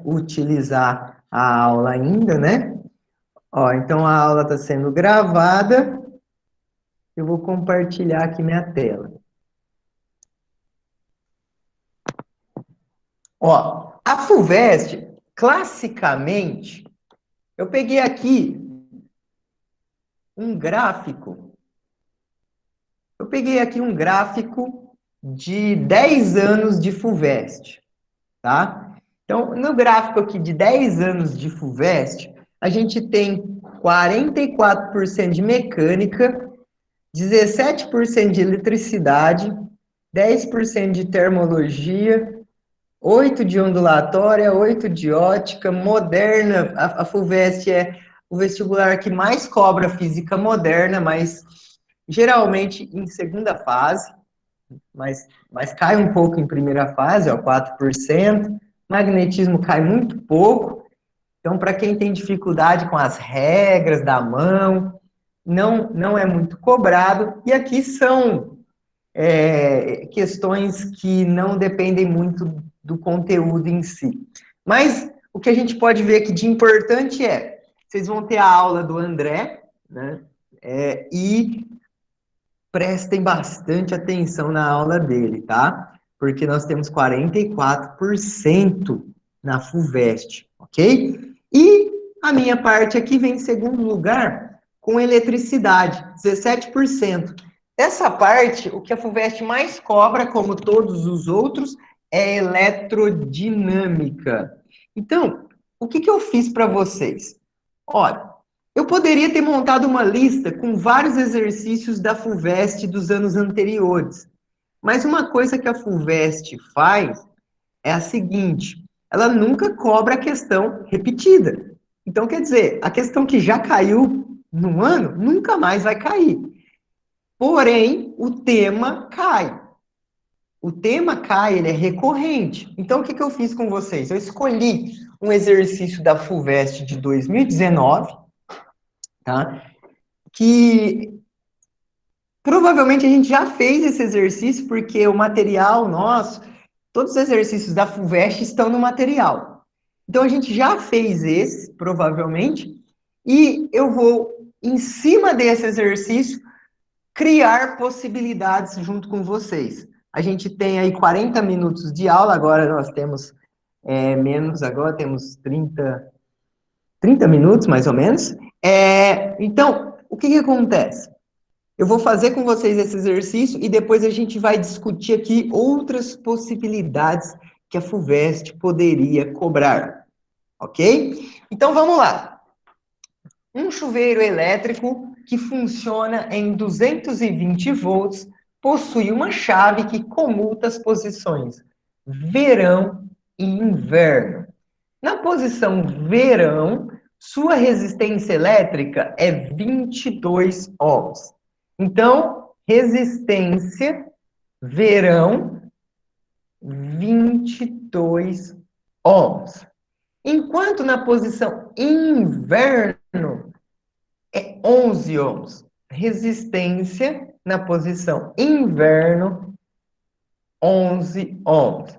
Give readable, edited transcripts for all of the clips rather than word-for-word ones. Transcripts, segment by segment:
utilizar a aula ainda, né? Ó, então a aula está sendo gravada. Eu vou compartilhar aqui minha tela. Ó, a FUVEST, classicamente, eu peguei aqui um gráfico. Eu peguei aqui um gráfico de 10 anos de FUVEST, tá? Então, no gráfico aqui de 10 anos de FUVEST, a gente tem 44% de mecânica, 17% de eletricidade, 10% de termologia, 8% de ondulatória, 8% de ótica, moderna. A FUVEST é o vestibular que mais cobra física moderna, mas geralmente em segunda fase, mas cai um pouco em primeira fase, ó, 4%. Magnetismo cai muito pouco. Então, para quem tem dificuldade com as regras da mão, não é muito cobrado. E aqui são questões que não dependem muito do conteúdo em si. Mas o que a gente pode ver aqui de importante vocês vão ter a aula do André, né? E prestem bastante atenção na aula dele, tá? Porque nós temos 44% na FUVEST, ok? E a minha parte aqui vem em segundo lugar com eletricidade, 17%. Essa parte, o que a FUVEST mais cobra, como todos os outros, é eletrodinâmica. Então, o que eu fiz para vocês? Olha, eu poderia ter montado uma lista com vários exercícios da FUVEST dos anos anteriores. Mas uma coisa que a FUVEST faz é a seguinte: ela nunca cobra a questão repetida. Então, quer dizer, a questão que já caiu no ano, nunca mais vai cair. Porém, o tema cai. O tema cai, ele é recorrente. Então, o que eu fiz com vocês? Eu escolhi um exercício da FUVEST de 2019, tá? Que provavelmente a gente já fez esse exercício, porque o material nosso, todos os exercícios da FUVEST estão no material. Então, a gente já fez esse, provavelmente, e eu vou, em cima desse exercício, criar possibilidades junto com vocês. A gente tem aí 40 minutos de aula, agora nós temos menos, agora temos 30 minutos, mais ou menos. Então, o que acontece? Eu vou fazer com vocês esse exercício e depois a gente vai discutir aqui outras possibilidades que a FUVEST poderia cobrar, ok? Então, vamos lá. Um chuveiro elétrico que funciona em 220 volts possui uma chave que comuta as posições verão e inverno. Na posição verão, sua resistência elétrica é 22 ohms. Então, resistência verão, 22 ohms. Enquanto na posição inverno, é 11 ohms. Resistência na posição inverno, 11 ohms.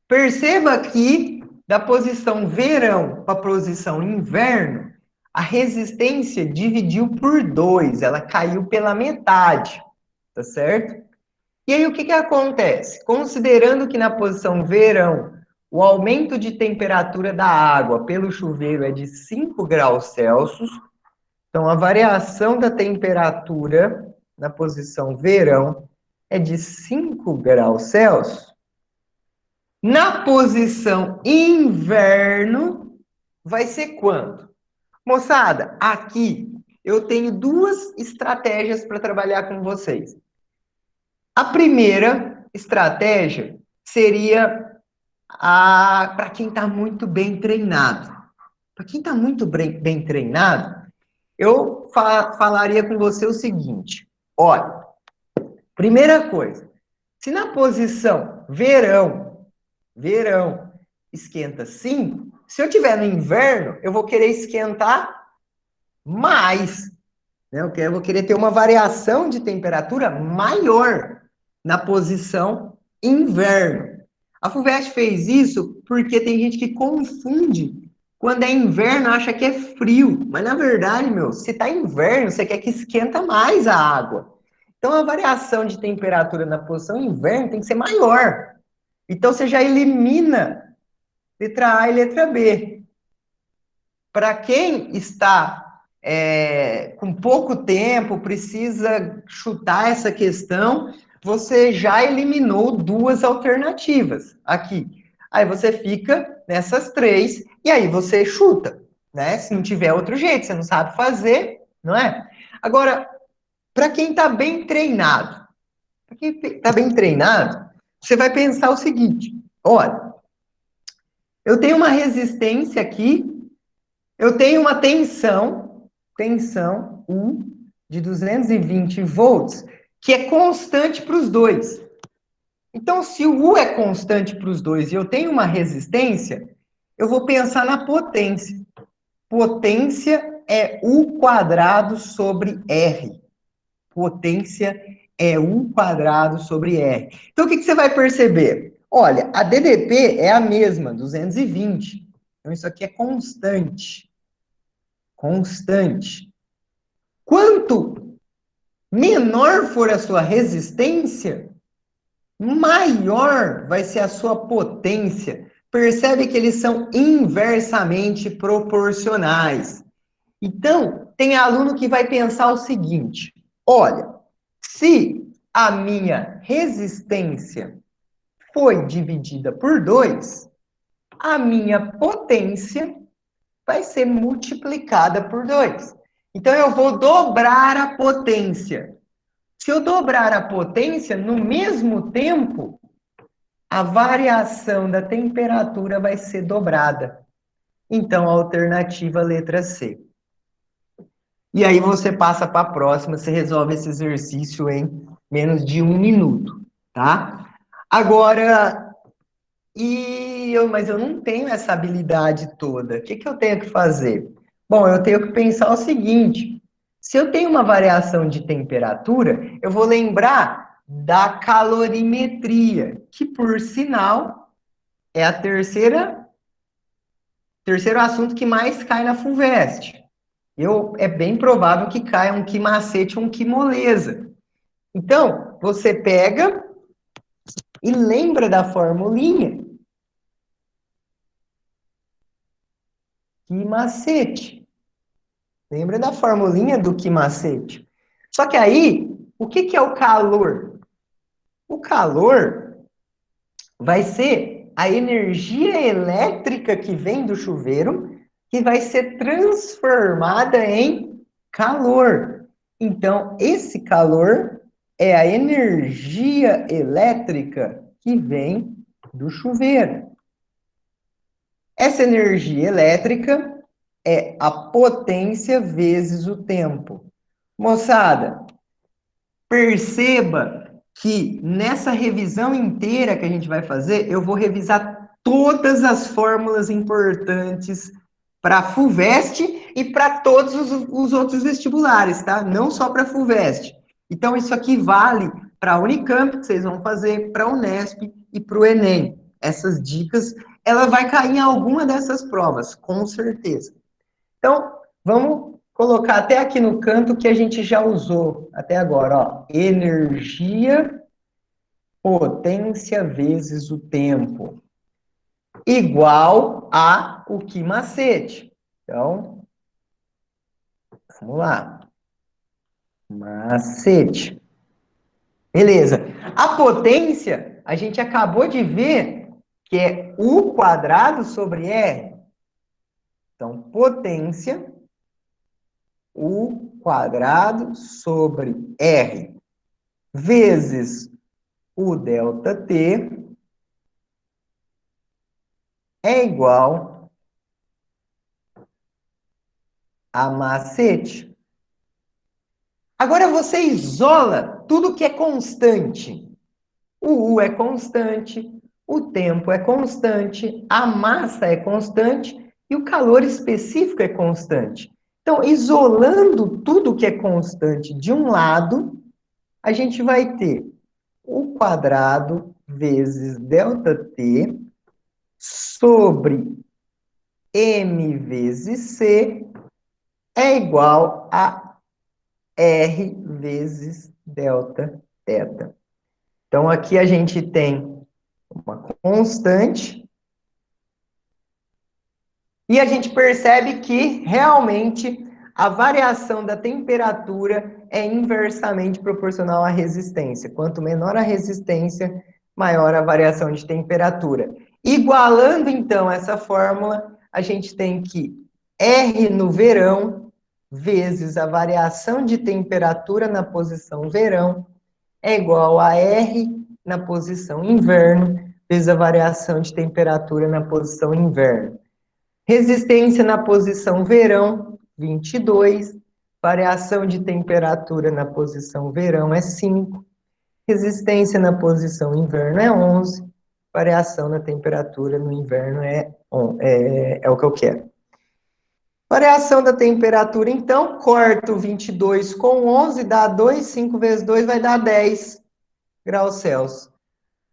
Perceba que da posição verão para a posição inverno, a resistência dividiu por 2, ela caiu pela metade, tá certo? E aí o que acontece? Considerando que na posição verão, o aumento de temperatura da água pelo chuveiro é de 5 graus Celsius, então a variação da temperatura na posição verão é de 5 graus Celsius. Na posição inverno, vai ser quanto? Moçada, aqui eu tenho duas estratégias para trabalhar com vocês. A primeira estratégia seria para quem está muito bem treinado. Para quem está muito bem treinado, eu falaria com você o seguinte: olha, primeira coisa, se na posição verão esquenta 5, se eu tiver no inverno, eu vou querer esquentar mais. Né? Eu vou querer ter uma variação de temperatura maior na posição inverno. A FUVEST fez isso porque tem gente que confunde. Quando é inverno, acha que é frio. Mas, na verdade, meu, se tá inverno, você quer que esquenta mais a água. Então, a variação de temperatura na posição inverno tem que ser maior. Então, você já elimina letra A e letra B. Para quem está com pouco tempo, precisa chutar essa questão, você já eliminou duas alternativas aqui. Aí você fica nessas três, e aí você chuta, né? Se não tiver outro jeito, você não sabe fazer, não é? Agora, para quem está bem treinado, para quem está bem treinado, você vai pensar o seguinte: olha, eu tenho uma resistência aqui, eu tenho uma tensão U de 220 volts, que é constante para os dois. Então, se o U é constante para os dois e eu tenho uma resistência, eu vou pensar na potência. Potência é U quadrado sobre R. Potência é U quadrado sobre R. Então, o que você vai perceber? Olha, a DDP é a mesma, 220. Então, isso aqui é constante. Constante. Quanto menor for a sua resistência, maior vai ser a sua potência. Percebe que eles são inversamente proporcionais. Então, tem aluno que vai pensar o seguinte: olha, se a minha resistência foi dividida por 2, a minha potência vai ser multiplicada por 2. Então, eu vou dobrar a potência. Se eu dobrar a potência, no mesmo tempo, a variação da temperatura vai ser dobrada. Então, a alternativa letra C. E aí você passa para a próxima, você resolve esse exercício em menos de 1 minuto, tá? Agora, mas eu não tenho essa habilidade toda. O que eu tenho que fazer? Bom, eu tenho que pensar o seguinte: se eu tenho uma variação de temperatura, eu vou lembrar da calorimetria, que por sinal é a terceiro assunto que mais cai na FUVEST. É bem provável que caia um que macete ou um que moleza. Então, você pega e lembra da formulinha. Que macete. Lembra da formulinha do que macete. Só que aí, o que é o calor? O calor vai ser a energia elétrica que vem do chuveiro, que vai ser transformada em calor. Então, esse calor é a energia elétrica que vem do chuveiro. Essa energia elétrica é a potência vezes o tempo. Moçada, perceba que nessa revisão inteira que a gente vai fazer, eu vou revisar todas as fórmulas importantes para a FUVEST e para todos os outros vestibulares, tá? Não só para a FUVEST. Então, isso aqui vale para a Unicamp, que vocês vão fazer, para a Unesp e para o Enem. Essas dicas, ela vai cair em alguma dessas provas, com certeza. Então, vamos colocar até aqui no canto que a gente já usou até agora, ó. Energia, potência vezes o tempo, igual a o que macete. Então, vamos lá. Macete. Beleza. A potência, a gente acabou de ver que é U quadrado sobre R. Então, potência, U quadrado sobre R, vezes o ΔT é igual a macete. Agora você isola tudo que é constante. O U é constante, o tempo é constante, a massa é constante e o calor específico é constante. Então, isolando tudo que é constante de um lado, a gente vai ter U quadrado vezes ΔT sobre M vezes C é igual a R vezes delta θ. Então, aqui a gente tem uma constante e a gente percebe que, realmente, a variação da temperatura é inversamente proporcional à resistência. Quanto menor a resistência, maior a variação de temperatura. Igualando, então, essa fórmula, a gente tem que R no verão vezes a variação de temperatura na posição verão é igual a R na posição inverno vezes a variação de temperatura na posição inverno. Resistência na posição verão, 22. Variação de temperatura na posição verão é 5. Resistência na posição inverno é 11. Variação na temperatura no inverno é o que eu quero. Variação da temperatura, então, corto 22 com 11, dá 2. 5 vezes 2 vai dar 10 graus Celsius.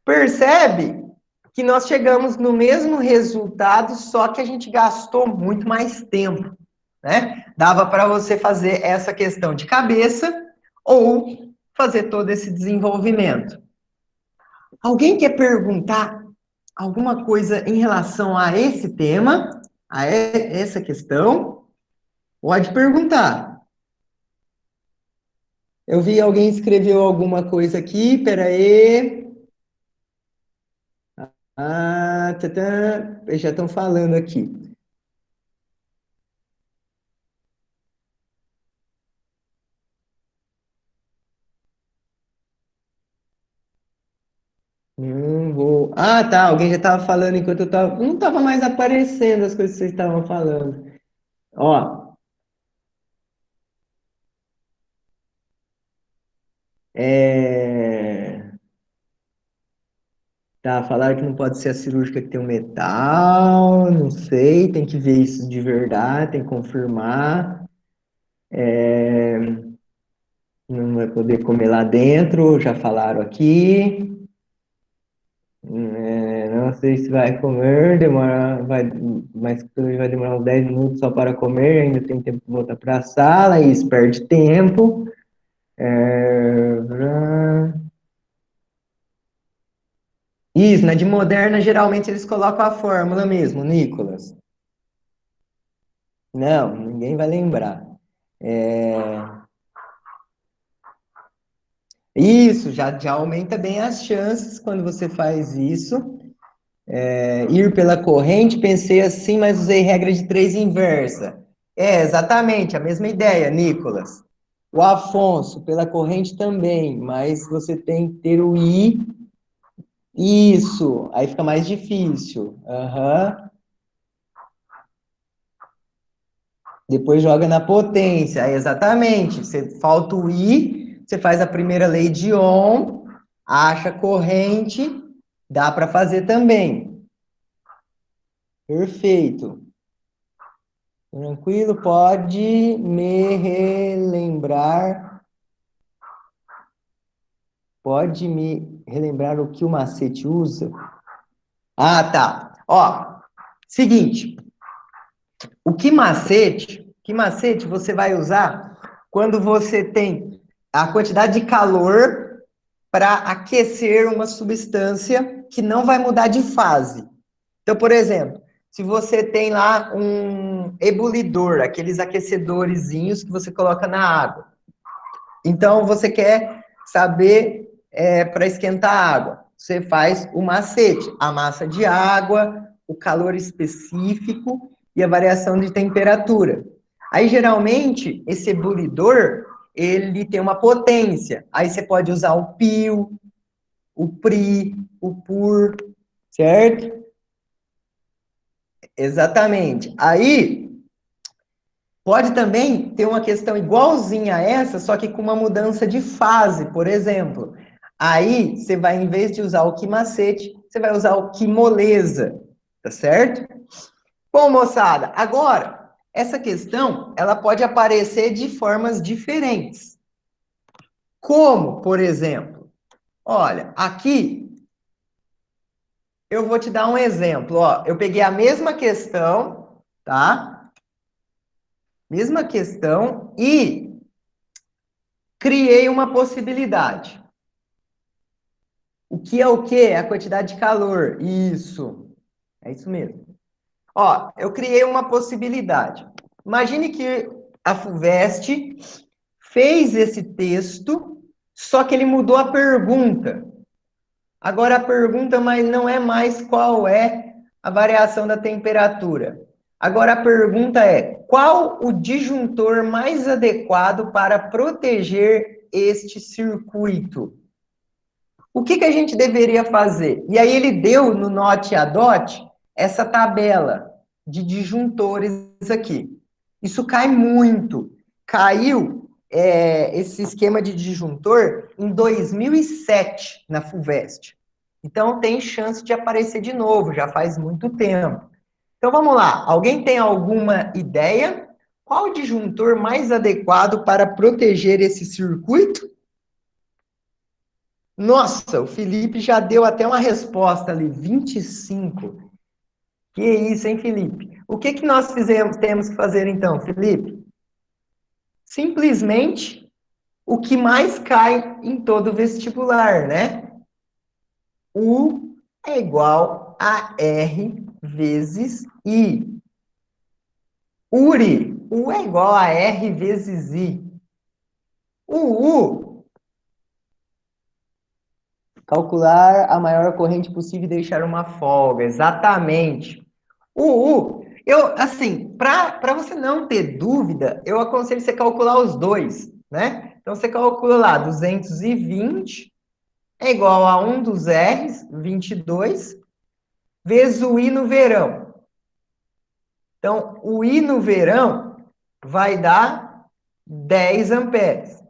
Percebe que nós chegamos no mesmo resultado, só que a gente gastou muito mais tempo, né? Dava para você fazer essa questão de cabeça ou fazer todo esse desenvolvimento. Alguém quer perguntar alguma coisa em relação a esse tema, a essa questão? Pode perguntar. Eu vi alguém escreveu alguma coisa aqui, peraí. Ah, tadã, eles já estão falando aqui. Não vou. Ah, tá. Alguém já estava falando enquanto eu estava. Não estava mais aparecendo as coisas que vocês estavam falando. Ó, é... Tá, falaram que não pode ser a cirúrgica que tem um metal, não sei, tem que ver isso de verdade, tem que confirmar. Não vai poder comer lá dentro, já falaram aqui. Não sei se vai comer, mas vai demorar uns 10 minutos só para comer, ainda tem tempo para voltar para a sala, e isso perde tempo. Isso, na de Moderna, geralmente eles colocam a fórmula mesmo, Nicolas. Não, ninguém vai lembrar. Isso, já aumenta bem as chances quando você faz isso. Ir pela corrente, pensei assim, mas usei regra de 3 inversa. Exatamente, a mesma ideia, Nicolas. O Afonso, pela corrente também, mas você tem que ter o I. Isso, aí fica mais difícil. Aham. Depois joga na potência, exatamente. Você falta o I, você faz a primeira lei de Ohm, acha a corrente, dá para fazer também. Perfeito. Tranquilo, pode me relembrar. Pode me relembrar o que o macete usa? Ah, tá. Ó, seguinte, que macete você vai usar quando você tem a quantidade de calor para aquecer uma substância que não vai mudar de fase. Então, por exemplo, se você tem lá um ebulidor, aqueles aquecedorzinhos que você coloca na água. Então, você quer saber para esquentar a água. Você faz o macete, a massa de água, o calor específico e a variação de temperatura. Aí, geralmente, esse ebulidor, ele tem uma potência. Aí você pode usar o pio, o pri, o pur, certo? Exatamente. Aí, pode também ter uma questão igualzinha a essa, só que com uma mudança de fase, por exemplo. Aí, você vai, em vez de usar o que macete, você vai usar o que moleza, tá certo? Bom, moçada, agora, essa questão, ela pode aparecer de formas diferentes. Como, por exemplo, olha, aqui eu vou te dar um exemplo. Ó, eu peguei a mesma questão, tá? Mesma questão e criei uma possibilidade. O que é o quê? É a quantidade de calor. Isso. É isso mesmo. Ó, eu criei uma possibilidade. Imagine que a FUVEST fez esse texto, só que ele mudou a pergunta. Agora a pergunta não é mais qual é a variação da temperatura. Agora a pergunta é: qual o disjuntor mais adequado para proteger este circuito? O que a gente deveria fazer? E aí ele deu no Note a Dot essa tabela de disjuntores aqui. Isso cai muito. Caiu esse esquema de disjuntor em 2007 na FUVEST. Então tem chance de aparecer de novo, já faz muito tempo. Então vamos lá, alguém tem alguma ideia? Qual o disjuntor mais adequado para proteger esse circuito? Nossa, o Felipe já deu até uma resposta ali, 25. Que isso, hein, Felipe? O que nós temos que fazer então, Felipe? Simplesmente o que mais cai em todo vestibular, né? U é igual a R vezes I. URI, U é igual a R vezes I. O U, calcular a maior corrente possível e deixar uma folga, exatamente. Assim, para você não ter dúvida, eu aconselho você calcular os dois, né? Então, você calcula lá, 220 é igual a 1 dos R's, 22, vezes o I no verão. Então, o I no verão vai dar 10 amperes.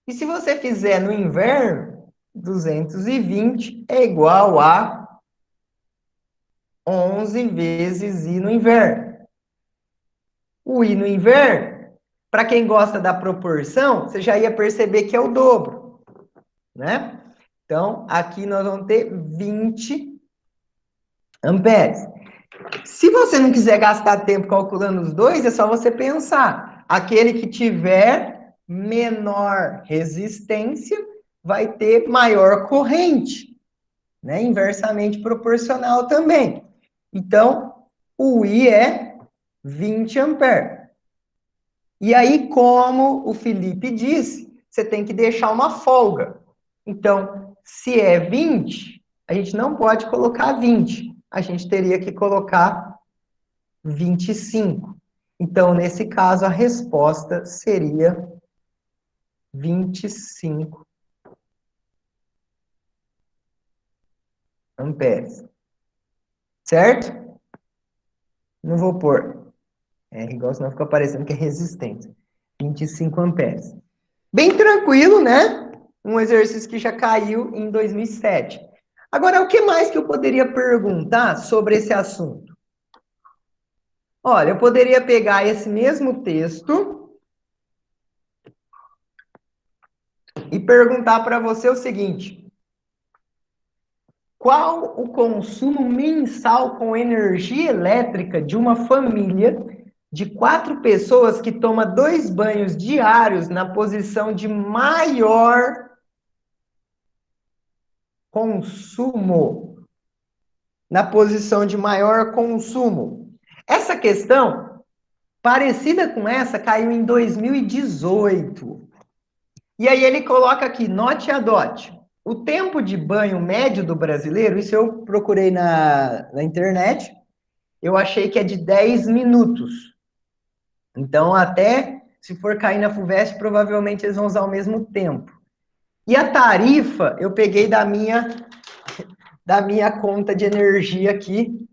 E se você fizer no inverno, 220 é igual a 11 vezes I no inverno. O I no inverno, para quem gosta da proporção, você já ia perceber que é o dobro, né? Então, aqui nós vamos ter 20 amperes. Se você não quiser gastar tempo calculando os dois, é só você pensar. Aquele que tiver menor resistência vai ter maior corrente, né? Inversamente proporcional também. Então, o I é 20 amperes. E aí, como o Felipe disse, você tem que deixar uma folga. Então, se é 20, a gente não pode colocar 20. A gente teria que colocar 25. Então, nesse caso, a resposta seria 25 amperes. Certo? Não vou pôr. Igual senão fica parecendo que é resistência. 25 amperes. Bem tranquilo, né? Um exercício que já caiu em 2007. Agora, o que mais que eu poderia perguntar sobre esse assunto? Olha, eu poderia pegar esse mesmo texto e perguntar para você o seguinte: qual o consumo mensal com energia elétrica de uma família de 4 pessoas que toma 2 banhos diários na posição de maior consumo? Na posição de maior consumo. Essa questão, parecida com essa, caiu em 2018. E aí ele coloca aqui, note a dot. O tempo de banho médio do brasileiro, isso eu procurei na internet, eu achei que é de 10 minutos. Então, até se for cair na FUVEST, provavelmente eles vão usar o mesmo tempo. E a tarifa, eu peguei da minha conta de energia aqui,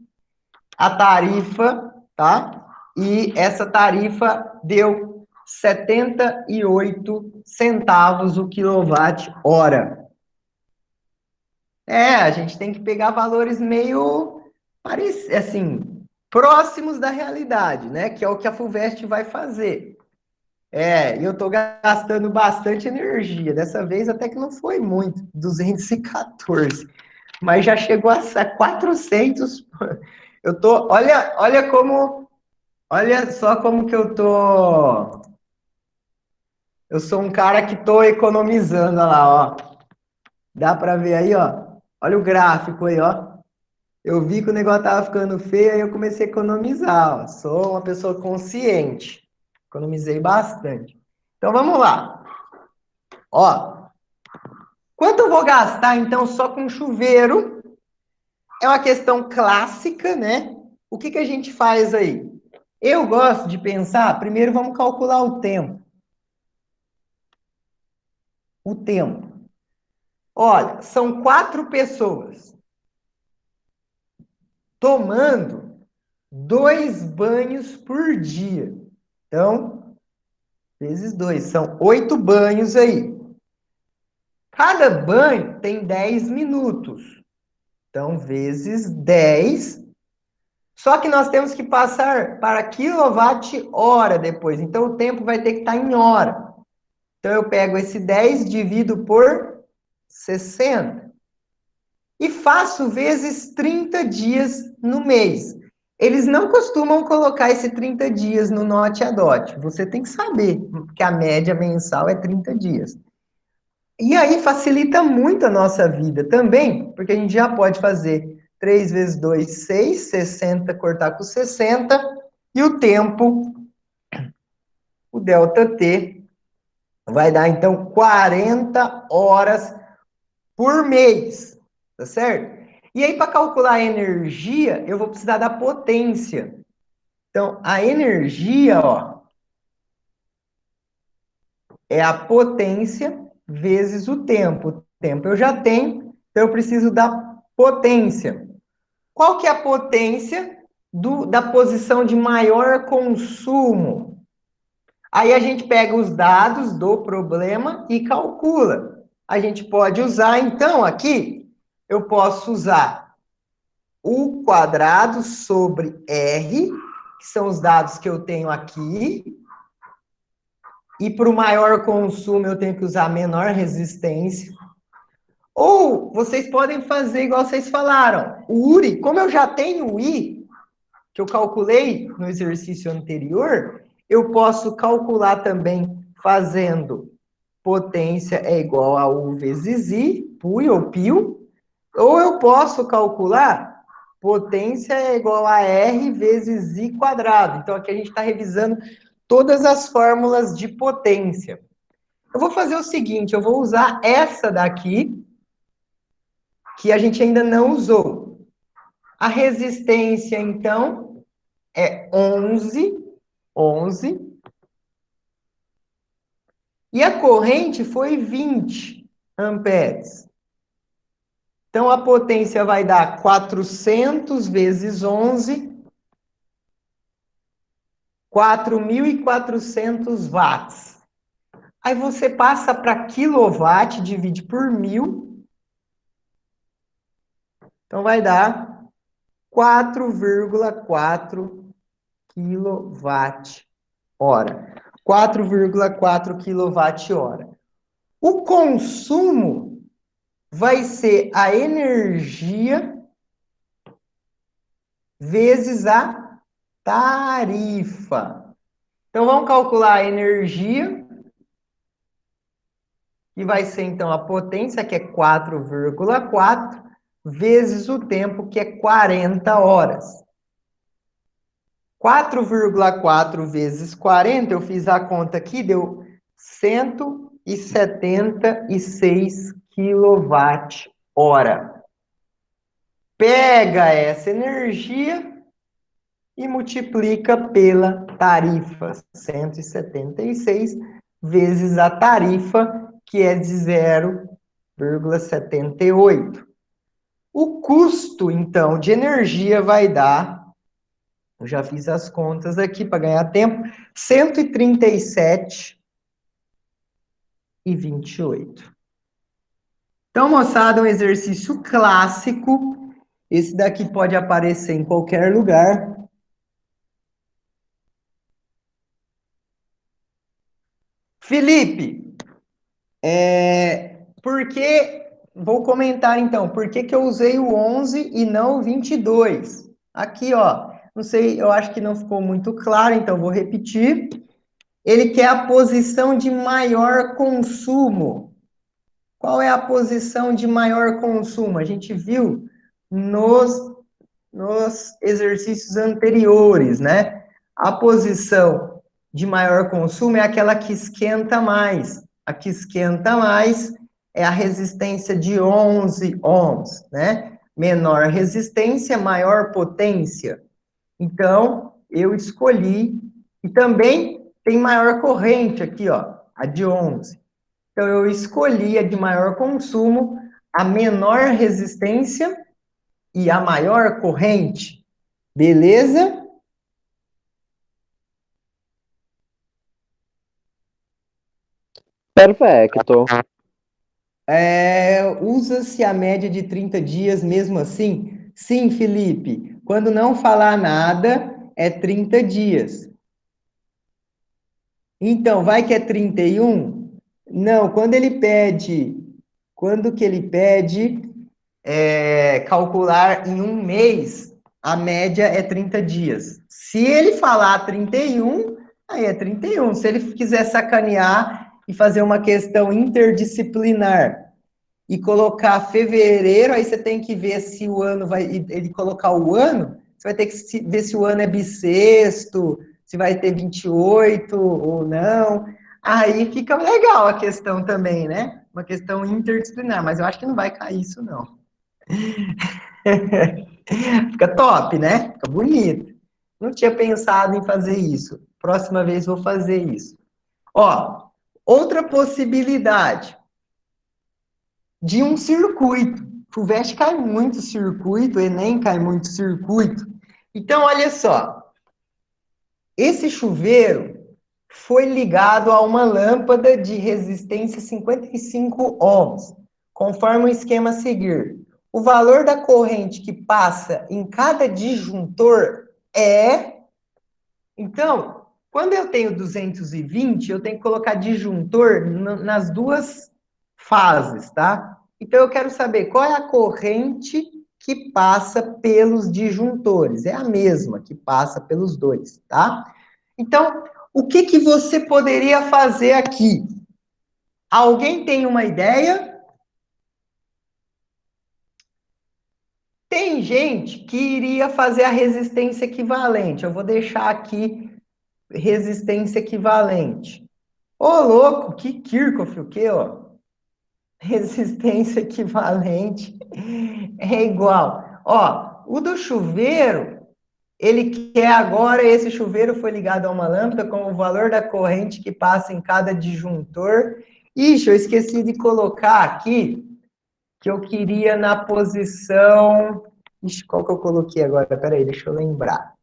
a tarifa, tá? E essa tarifa deu 78 centavos o quilowatt-hora. A gente tem que pegar valores meio, assim, próximos da realidade, né? Que é o que a FUVEST vai fazer. E eu tô gastando bastante energia. Dessa vez até que não foi muito, 214. mas já chegou a 400. Eu tô, olha só como que eu tô. Eu sou um cara que tô economizando, olha lá, ó. Dá para ver aí, ó. Olha o gráfico aí, ó. Eu vi que o negócio tava ficando feio, aí eu comecei a economizar, ó. Sou uma pessoa consciente. Economizei bastante. Então vamos lá. Ó, quanto eu vou gastar então só com chuveiro? É uma questão clássica, né? O que que a gente faz aí? Eu gosto de pensar, primeiro vamos calcular o tempo. O tempo. Olha, são 4 pessoas tomando 2 banhos por dia. Então, vezes 2, são 8 banhos aí. Cada banho tem 10 minutos. Então, vezes 10. Só que nós temos que passar para quilowatt-hora depois. Então, o tempo vai ter que estar em hora. Então, eu pego esse 10, divido por 60. E faço vezes 30 dias no mês. Eles não costumam colocar esse 30 dias no Note a Dot. Você tem que saber que a média mensal é 30 dias. E aí facilita muito a nossa vida também, porque a gente já pode fazer 3 vezes 2, 6, 60, cortar com 60, e o tempo, o ΔT, vai dar então 40 horas por mês, tá certo? E aí, para calcular a energia, eu vou precisar da potência. Então, a energia, ó, é a potência vezes o tempo. O tempo eu já tenho, então eu preciso da potência. Qual que é a potência da posição de maior consumo? Aí a gente pega os dados do problema e calcula. A gente pode usar, então, aqui, eu posso usar U quadrado sobre R, que são os dados que eu tenho aqui, e para o maior consumo eu tenho que usar a menor resistência. Ou vocês podem fazer igual vocês falaram. O URI, como eu já tenho o I, que eu calculei no exercício anterior, eu posso calcular também fazendo potência é igual a U vezes I, PUI ou PIO, ou eu posso calcular potência é igual a R vezes I quadrado. Então, aqui a gente está revisando todas as fórmulas de potência. Eu vou fazer o seguinte, eu vou usar essa daqui, que a gente ainda não usou. A resistência, então, é 11, e a corrente foi 20 amperes. Então, a potência vai dar 400 vezes 11, 4.400 watts. Aí você passa para quilowatt, divide por 1.000. Então, vai dar 4,4 quilowatt-hora. 4,4 quilowatt-hora. O consumo vai ser a energia vezes a tarifa. Então, vamos calcular a energia, que vai ser, então, a potência, que é 4,4, vezes o tempo, que é 40 horas. 4,4 vezes 40, eu fiz a conta aqui, deu 176 kWh. Pega essa energia e multiplica pela tarifa. 176 vezes a tarifa, que é de 0,78. O custo, então, de energia vai dar, eu já fiz as contas aqui para ganhar tempo, 137,28. Então, moçada, um exercício clássico. Esse daqui pode aparecer em qualquer lugar. Felipe, por que vou comentar então, por que que eu usei o 11 e não o 22? Aqui, ó, não sei, eu acho que não ficou muito claro, então vou repetir. Ele quer a posição de maior consumo. Qual é a posição de maior consumo? A gente viu nos exercícios anteriores, né? A posição de maior consumo é aquela que esquenta mais. A que esquenta mais é a resistência de 11 ohms, né? Menor resistência, maior potência. Então, eu escolhi, e também tem maior corrente aqui, ó, a de 11. Então, eu escolhi a de maior consumo, a menor resistência e a maior corrente. Beleza? Perfecto. Usa-se a média de 30 dias mesmo assim? Sim, Felipe. Quando não falar nada, é 30 dias. Então, vai que é 31? Não, quando que ele pede calcular em um mês, a média é 30 dias. Se ele falar 31, aí é 31. Se ele quiser sacanear e fazer uma questão interdisciplinar e colocar fevereiro, aí você tem que ver se o ano vai. Ele colocar o ano, você vai ter que ver se o ano é bissexto, se vai ter 28 ou não. Aí fica legal a questão também, né? Uma questão interdisciplinar, mas eu acho que não vai cair isso, não. Fica top, né? Fica bonito. Não tinha pensado em fazer isso. Próxima vez vou fazer isso. Ó, outra possibilidade de um circuito. FUVEST cai muito circuito, Enem cai muito circuito. Então, olha só. Esse chuveiro foi ligado a uma lâmpada de resistência 55 ohms, conforme o esquema a seguir. O valor da corrente que passa em cada disjuntor é... Então, quando eu tenho 220, eu tenho que colocar disjuntor nas duas fases, tá? Então, eu quero saber qual é a corrente que passa pelos disjuntores. É a mesma que passa pelos dois, tá? Então, o que que você poderia fazer aqui? Alguém tem uma ideia? Tem gente que iria fazer a resistência equivalente. Eu vou deixar aqui resistência equivalente. Ô, louco, que Kirchhoff, o quê, ó? Resistência equivalente é igual. Ó, o do chuveiro, ele quer agora, esse chuveiro foi ligado a uma lâmpada com o valor da corrente que passa em cada disjuntor. Ixi, eu esqueci de colocar aqui, que eu queria na posição... Ixi, qual que eu coloquei agora? Peraí, deixa eu lembrar.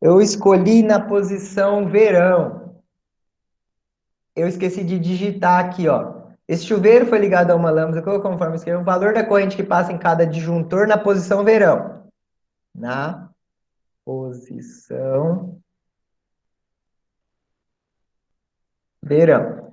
Eu escolhi na posição verão. Eu esqueci de digitar aqui, ó. Esse chuveiro foi ligado a uma lâmpada, conforme escreveu, o valor da corrente que passa em cada disjuntor na posição verão. Na posição verão.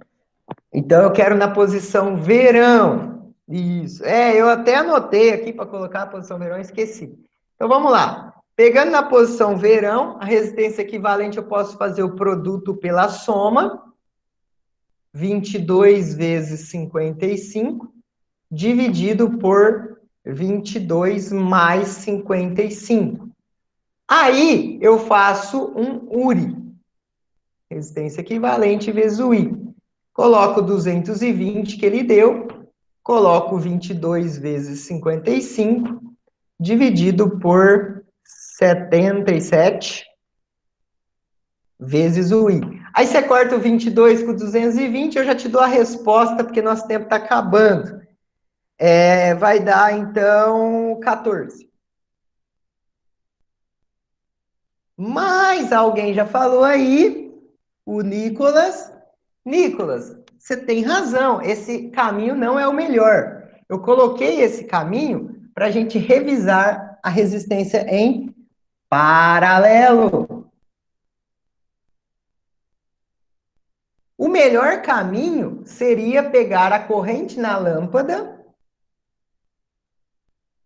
Então, eu quero na posição verão. Isso. Eu até anotei aqui para colocar a posição verão e esqueci. Então, vamos lá. Pegando na posição verão, a resistência equivalente eu posso fazer o produto pela soma. 22 vezes 55, dividido por 22 mais 55. Aí, eu faço um URI. Resistência equivalente vezes o I. Coloco 220 que ele deu, coloco 22 vezes 55, dividido por 77 vezes o I. Aí você corta o 22 com 220, eu já te dou a resposta, porque nosso tempo está acabando. Vai dar, então, 14. Mas alguém já falou aí, o Nicolas. Nicolas, você tem razão, esse caminho não é o melhor. Eu coloquei esse caminho para a gente revisar a resistência em paralelo. O melhor caminho seria pegar a corrente na lâmpada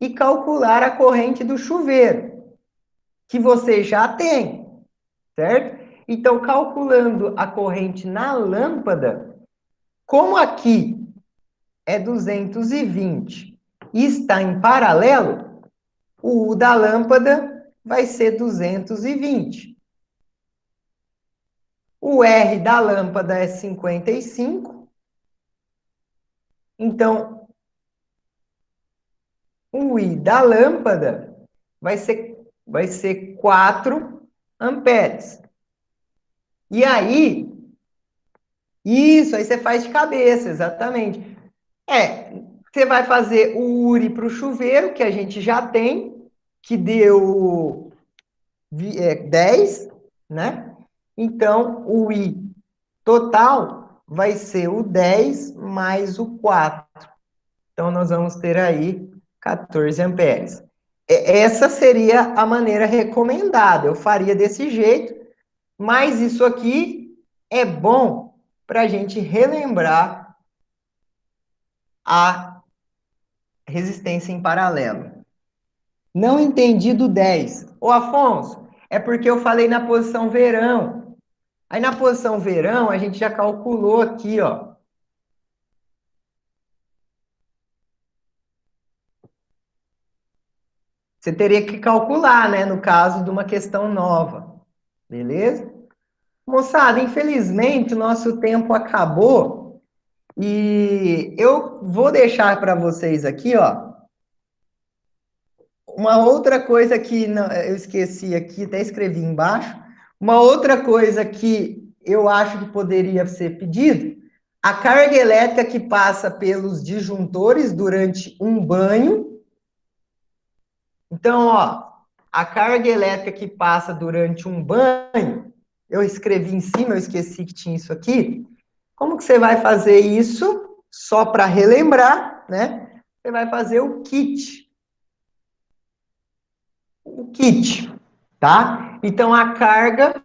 e calcular a corrente do chuveiro, que você já tem, certo? Então, calculando a corrente na lâmpada, como aqui é 220 e está em paralelo, o U da lâmpada vai ser 220. O R da lâmpada é 55. Então, o I da lâmpada vai ser 4 amperes. E aí, isso, aí você faz de cabeça, exatamente. Você vai fazer o URI para o chuveiro, que a gente já tem, que deu 10, né? Então, o I total vai ser o 10 mais o 4. Então, nós vamos ter aí 14 amperes. Essa seria a maneira recomendada. Eu faria desse jeito, mas isso aqui é bom para a gente relembrar a resistência em paralelo. Não entendi do 10. Ô, Afonso, é porque eu falei na posição verão. Aí na posição verão, a gente já calculou aqui, ó. Você teria que calcular, né, no caso de uma questão nova. Beleza? Moçada, infelizmente o nosso tempo acabou e eu vou deixar para vocês aqui, ó, uma outra coisa que eu esqueci aqui, até escrevi embaixo. Uma outra coisa que eu acho que poderia ser pedido, a carga elétrica que passa pelos disjuntores durante um banho. Então, ó, a carga elétrica que passa durante um banho, eu escrevi em cima, eu esqueci que tinha isso aqui. Como que você vai fazer isso? Só para relembrar, né? Você vai fazer o kit. O kit, tá? Então, a carga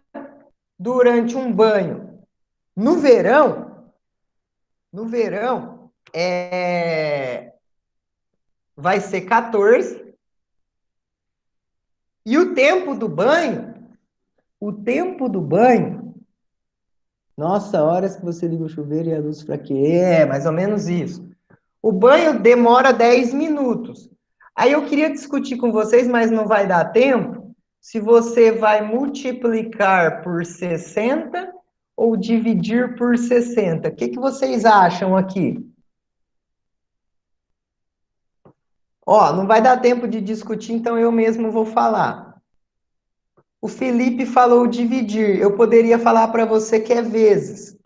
durante um banho. No verão, vai ser 14. E o tempo do banho, nossa, horas que você liga o chuveiro e a luz fraqueia. Mais ou menos isso. O banho demora 10 minutos. Aí eu queria discutir com vocês, mas não vai dar tempo, se você vai multiplicar por 60 ou dividir por 60. O que vocês acham aqui? Ó, não vai dar tempo de discutir, então eu mesmo vou falar. O Felipe falou dividir. Eu poderia falar para você que é vezes.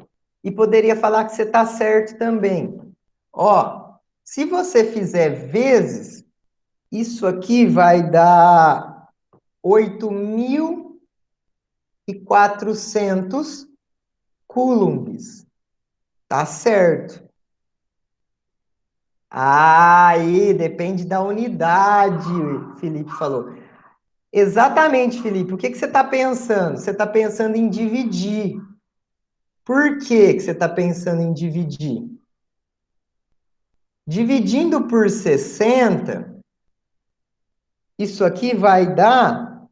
E poderia falar que você está certo também. Ó, se você fizer vezes, isso aqui vai dar 8.400 coulombs. Tá certo. Aí, depende da unidade, Felipe falou. Exatamente, Felipe. O que você está pensando? Você está pensando em dividir. Por que você está pensando em dividir? Dividindo por 60, isso aqui vai dar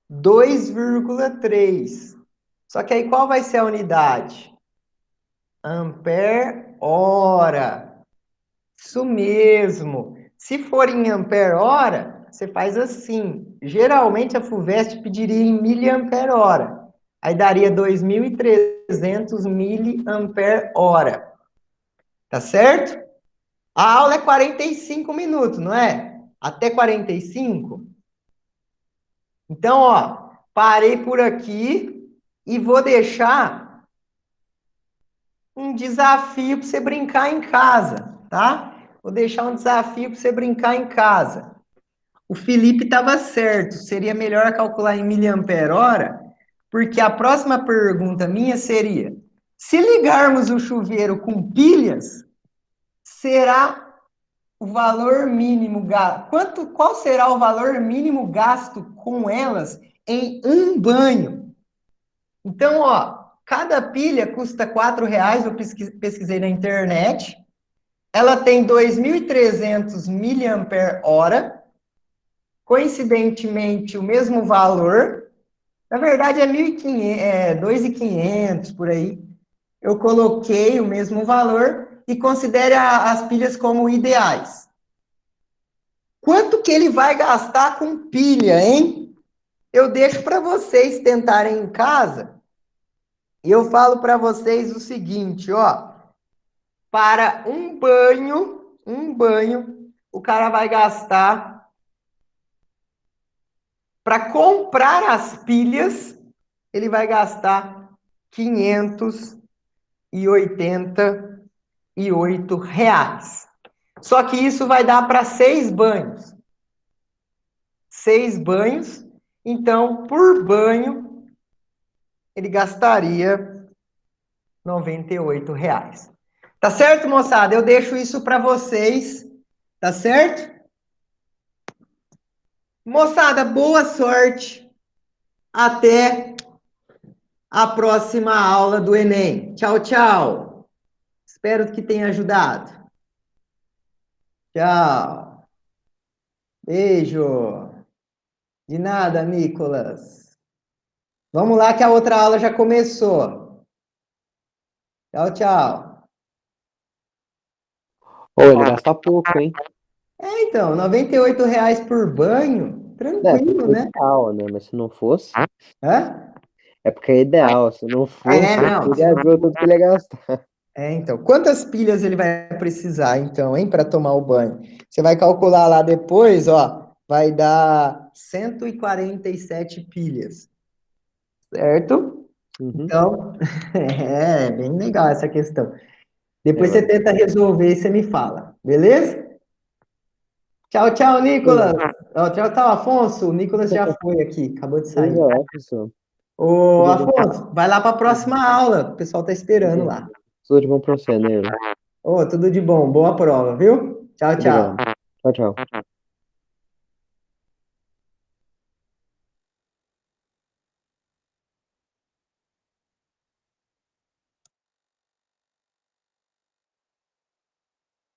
2,3. Só que aí qual vai ser a unidade? Ampere hora. Isso mesmo. Se for em ampere hora, você faz assim. Geralmente a FUVEST pediria em miliampere hora. Aí daria 2.300 miliampere hora. Tá certo? A aula é 45 minutos, não é? Até 45? Então, ó, parei por aqui e vou deixar um desafio para você brincar em casa, tá? Vou deixar um desafio para você brincar em casa. O Felipe estava certo, seria melhor calcular em miliampere hora, porque a próxima pergunta minha seria: se ligarmos o chuveiro com pilhas, será o valor mínimo gasto? Qual será o valor mínimo gasto com elas em um banho? Então, ó, Cada pilha custa R$ 4, eu pesquisei na internet. Ela tem 2.300 mAh, coincidentemente o mesmo valor. Na verdade é 1.500, 2.500 por aí. Eu coloquei o mesmo valor e considere as pilhas como ideais. Quanto que ele vai gastar com pilha, hein? Eu deixo para vocês tentarem em casa. E eu falo para vocês o seguinte, ó. Para um banho, o cara vai gastar, para comprar as pilhas, ele vai gastar R$ 588. Só que isso vai dar para 6 banhos. 6 banhos. Então, por banho, ele gastaria R$ 98. Tá certo, moçada? Eu deixo isso para vocês. Tá certo? Moçada, boa sorte. Até a próxima aula do Enem. Tchau, tchau. Espero que tenha ajudado. Tchau. Beijo. De nada, Nicolas. Vamos lá que a outra aula já começou. Tchau, tchau. Ô, ele gasta pouco, hein? Então, R$ 98 por banho, É, tranquilo, porque é né? ideal, né? Mas se não fosse, Hã? é porque é ideal. Se não fosse, Não. ele ia ver o tanto que ele ia gastar. Então, quantas pilhas ele vai precisar, então, hein, para tomar o banho? Você vai calcular lá depois, ó, vai dar 147 pilhas, certo? Uhum. Então, é bem legal essa questão. Depois você Ela. tenta resolver e você me fala, beleza? Tchau, tchau, Nicolas. Ó, tchau, tchau, Afonso. O Nicolas já foi aqui, acabou de Ele sair. já é, pessoal. Ô, Tudo bom. Afonso, vai lá para a próxima aula. O pessoal tá esperando Beleza. lá. Tudo de bom pra você, Neilo. Ô, tudo de bom. Boa prova, viu? Tchau, tchau. Obrigado. Tchau, tchau.